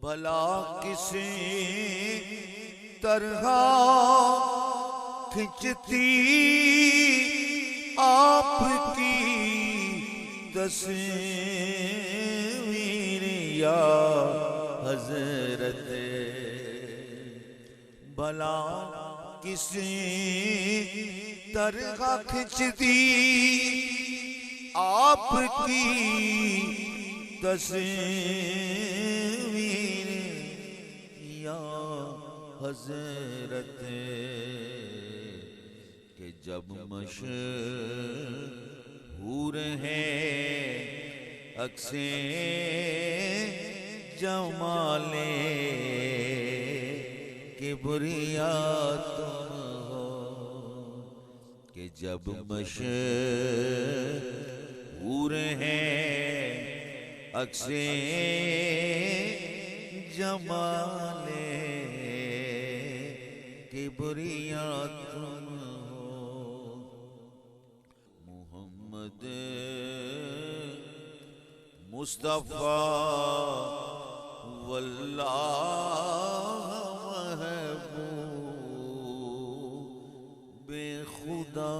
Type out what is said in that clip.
بھلا کسی طرح کھنچتی آپ کی تصویر یا حضرت، بھلا کسی طرح کھنچتی آپ کی تصویر یا حضرت، کہ جب مشہور ہے عکس جمال کبریا تم ہو، کہ جب مشہور ہے عکس جمال کبریا تم ہو، محمد مصطفیٰ واللہ محبوب بے خدا